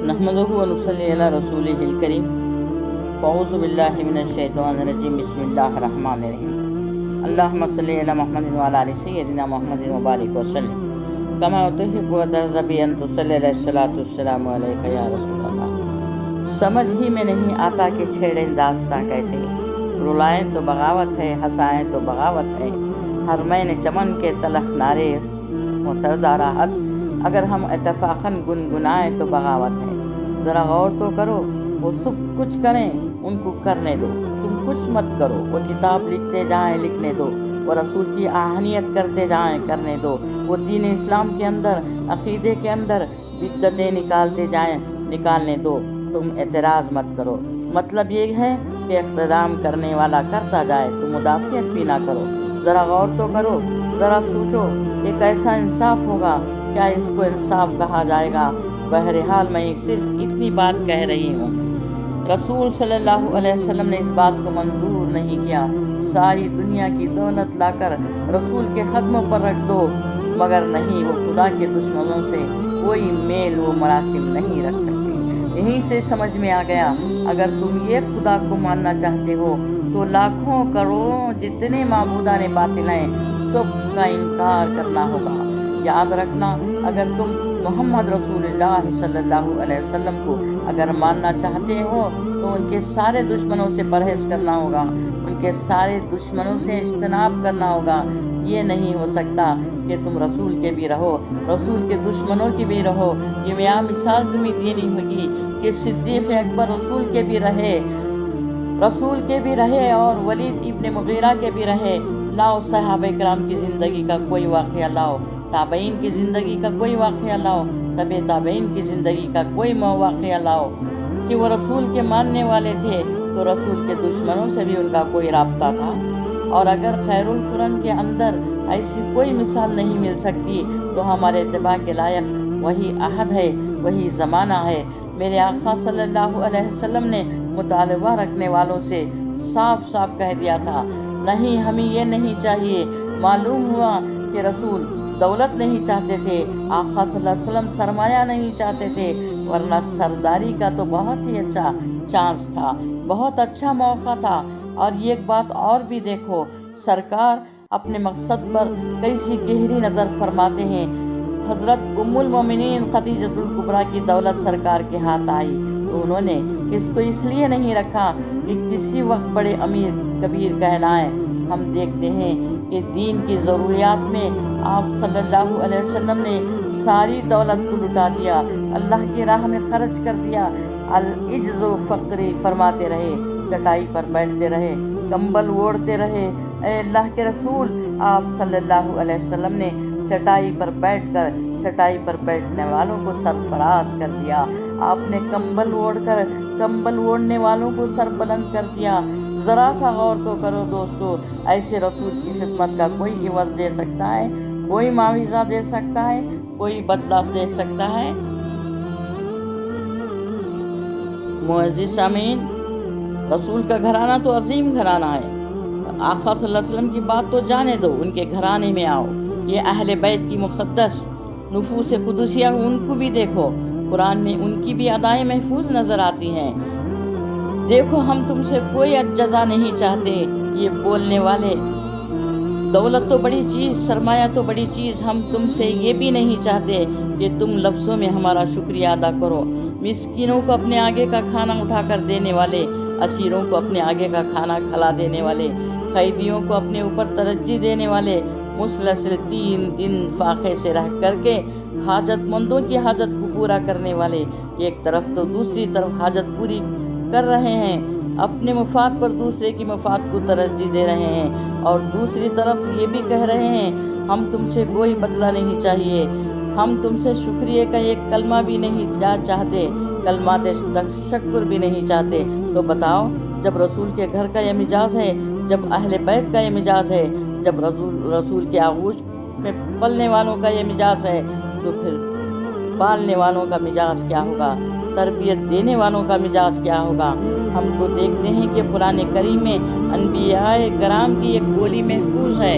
नहमदुहु व नुसल्ली अला रसूलिहिल करीम। अऊज़ु बिल्लाहि मिनश शैतानिर रजीम। बिस्मिल्लाहिर रहमानिर रहीम। अल्लाहुम्मा सल्लि अला मुहम्मदिन व अला आलि सय्यिदिना मुहम्मदिन व बारिक व सल्लिम कमा तुहिब्बु व तर्ज़ा बि अन तुसल्ली अलैहिस्सलातु वस्सलामु अलैका या रसूलल्लाह। समझ ही में नहीं आता कि छेड़ें दास्तां कैसे, रुलाएं तो बगावत है, हंसाएं तो बगावत है। हर मैंने चमन के तलख नारे मुसरदारा हद, अगर हम इत्तफ़ाक़न गुनगुनाएं तो बगावत है। ज़रा गौर तो करो, वो सब कुछ करें उनको करने दो, तुम कुछ मत करो। वो किताब लिखते जाएं लिखने दो, वो रसूल की आहनियत करते जाएं करने दो। वो दीन इस्लाम के अंदर, अक़ीदे के अंदर बिद्दतें निकालते जाएं निकालने दो, तुम एतराज़ मत करो। मतलब ये है कि इक़्तिदाम करने वाला करता जाए, तुम मुदाफ़ियत भी ना करो। ज़रा गौर तो करो, ज़रा सोचो, ये कैसा इंसाफ होगा? क्या इसको इंसाफ कहा जाएगा? बहरहाल मैं सिर्फ इतनी बात कह रही हूँ, रसूल सल्लल्लाहु अलैहि वसल्लम ने इस बात को मंजूर नहीं किया। सारी दुनिया की दौलत लाकर रसूल के ख़दमों पर रख दो, मगर नहीं, वो खुदा के दुश्मनों से कोई मेल व मरासिम नहीं रख सकती। यहीं से समझ में आ गया, अगर तुम ये खुदा को मानना चाहते हो तो लाखों करोड़ों जितने माबूदा ने बातिल हैं सबका इनकार करना होगा। याद रखना, अगर तुम मोहम्मद रसूलुल्लाह सल्लल्लाहु अलैहि वसल्लम को अगर मानना चाहते हो तो उनके सारे दुश्मनों से परहेज़ करना होगा, उनके सारे दुश्मनों से इज्तनाब करना होगा। ये नहीं हो सकता कि तुम रसूल के भी रहो, रसूल के दुश्मनों की भी रहो। ये यहाँ मिसाल तुम्हें देनी होगी कि सिद्दीक़ अकबर रसूल के भी रहे और वलीद इब्न मुगीरा के भी रहे। लाओ सहाबा इकराम की ज़िंदगी का कोई वाक़या लाओ, ताबईन की ज़िंदगी का कोई वाक़या लाओ, तबे ताबईन की ज़िंदगी का कोई वाक़या लाओ कि वो रसूल के मानने वाले थे तो रसूल के दुश्मनों से भी उनका कोई राब्ता था। और अगर खैरुल कुरान के अंदर ऐसी कोई मिसाल नहीं मिल सकती तो हमारे इत्तिबा के लायक वही अहद है, वही ज़माना है। मेरे आक़ा सल्लल्लाहु अलैहि वसल्लम ने मुतालबा रखने वालों से साफ साफ कह दिया था, नहीं, हमें ये नहीं चाहिए। मालूम हुआ कि रसूल दौलत नहीं चाहते थे, आक़ा सल्लल्लाहु अलैहि वसल्लम सरमाया नहीं चाहते थे, वरना सरदारी का तो बहुत ही अच्छा चांस था, बहुत अच्छा मौका था। और ये एक बात और भी देखो, सरकार अपने मकसद पर कैसी गहरी नज़र फरमाते हैं। हज़रत उम्मुल मोमिनीन खदीजतुल कुबरा की दौलत सरकार के हाथ आई तो उन्होंने इसको इसलिए नहीं रखा कि किसी वक्त बड़े अमीर कबीर कहलाएं। हम देखते हैं कि दीन की ज़रूरियात में आप सल्लल्लाहु अलैहि वसल्लम ने सारी दौलत को लुटा दिया, अल्लाह की राह में खर्च कर दिया। अल-इज्ज़ व फ़क़्री फरमाते रहे, चटाई पर बैठते रहे, कंबल ओढ़ते रहे। ऐ अल्लाह के रसूल, आप सल्लल्लाहु अलैहि वसल्लम ने चटाई पर बैठने वालों को सरफराज कर दिया। आपने कंबल ओढ़ने वालों को सर बुलंद कर दिया। ज़रा सा गौर तो करो दोस्तों, ऐसे रसूल की खिदमत का कोई इवज़ दे सकता है, कोई माविज़ा दे सकता है, कोई बदला दे सकता है? मुअज़्ज़िज़ सामीन, रसूल का घराना तो अजीम घराना है। आक़ा सल्लल्लाहु अलैहि वसल्लम की बात तो जाने दो, उनके घराने में आओ। ये अहले बैत की मुक़द्दस नुफूस क़ुदसिया, उनको भी देखो, कुरान में उनकी भी अदाएँ महफूज नज़र आती हैं। देखो, हम तुमसे कोई जज़ा नहीं चाहते। ये बोलने वाले, दौलत तो बड़ी चीज़, सरमाया तो बड़ी चीज़, हम तुमसे ये भी नहीं चाहते कि तुम लफ्ज़ों में हमारा शुक्रिया अदा करो। मिस्कीनों को अपने आगे का खाना उठाकर देने वाले, असीरों को अपने आगे का खाना खिला देने वाले, कैदियों को अपने ऊपर तरज्जी देने वाले, मुसलसल 3 दिन फाक़े से रह करके हाजतमंदों की हाजत को पूरा करने वाले, एक तरफ तो दूसरी तरफ हाजत पूरी कर रहे हैं, अपने मुफाद पर दूसरे की मुफाद को तरज्जी दे रहे हैं, और दूसरी तरफ ये भी कह रहे हैं, हम तुमसे कोई बदला नहीं चाहिए, हम तुमसे शुक्रिया का एक कलमा भी नहीं चाहते, कलमात तशक्कुर भी नहीं चाहते। तो बताओ, जब रसूल के घर का ये मिजाज है, जब अहले बैत का ये मिजाज है, जब रसूल के आगोश में पलने वालों का ये मिजाज है, तो फिर पालने वालों का मिजाज क्या होगा? तरबियत देने वालों का मिजाज क्या होगा? हम तो देखते हैं कि कुरान करीम में अनबियाए कराम की एक बोली महफूज है।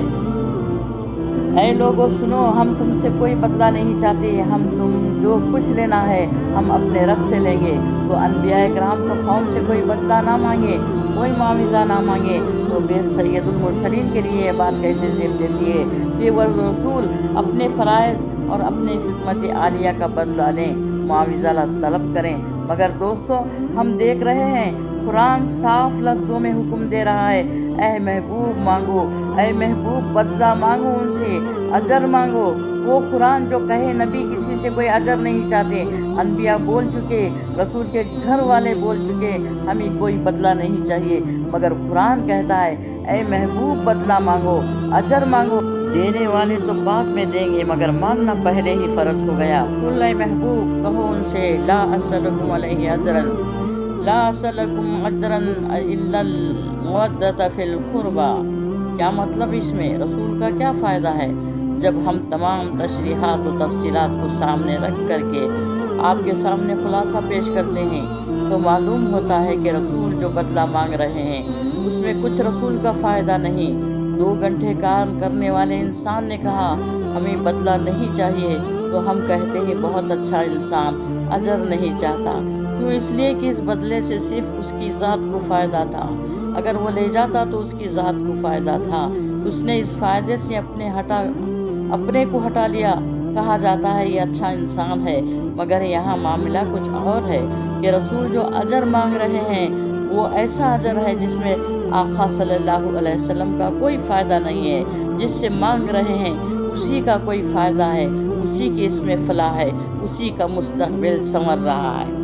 اے لوگو سنو، ہم تم سے کوئی بدلہ نہیں چاہتے، ہم تم جو کچھ لینا ہے ہم اپنے رب سے لیں گے۔ تو انبیاء کرام تو قوم سے کوئی بدلہ نہ مانگے، کوئی معاوضہ نہ مانگے، تو پھر سید المرسلین کے لیے یہ بات کیسے زیب دیتی ہے کہ وہ رسول اپنے فرائض اور اپنے حکمت عالیہ کا بدلہ لیں، معاوضہ طلب کریں۔ مگر دوستو، ہم دیکھ رہے ہیں قرآن صاف لفظوں میں حکم دے رہا ہے، اے محبوب مانگو، اے محبوب بدلہ مانگو، ان سے اجر مانگو۔ وہ قرآن جو کہے نبی کسی سے کوئی اجر نہیں چاہتے، انبیاء بول چکے، رسول کے گھر والے بول چکے، ہمیں کوئی بدلہ نہیں چاہیے، مگر قرآن کہتا ہے اے محبوب بدلہ مانگو، اجر مانگو۔ دینے والے تو بعد میں دیں گے مگر ماننا پہلے ہی فرض ہو گیا۔ قل اے محبوب کہو ان سے، لا اسألکم علیہ اجرا، لا اسألکم اجرا الا المودۃ فی القربى۔ کیا مطلب اس میں؟ رسول کا کیا فائدہ ہے؟ جب ہم تمام تشریحات و تفصیلات کو سامنے رکھ کر کے آپ کے سامنے خلاصہ پیش کرتے ہیں تو معلوم ہوتا ہے کہ رسول جو بدلہ مانگ رہے ہیں اس میں کچھ رسول کا فائدہ نہیں۔ 2 گھنٹے کام کرنے والے انسان نے کہا ہمیں بدلہ نہیں چاہیے تو ہم کہتے ہیں بہت اچھا انسان، اجر نہیں چاہتا۔ کیوں؟ اس لیے کہ اس بدلے سے صرف اس کی ذات کو فائدہ تھا، اگر وہ لے جاتا تو اس کی ذات کو فائدہ تھا، اس نے اس فائدے سے اپنے کو ہٹا لیا۔ کہا جاتا ہے یہ اچھا انسان ہے، مگر یہاں معاملہ کچھ اور ہے کہ رسول جو اجر مانگ رہے ہیں وہ ایسا اجر ہے جس میں آقا صلی اللہ علیہ وسلم کا کوئی فائدہ نہیں ہے، جس سے مانگ رہے ہیں اسی کا کوئی فائدہ ہے، اسی کی اس میں فلاح ہے، اسی کا مستقبل سنور رہا ہے۔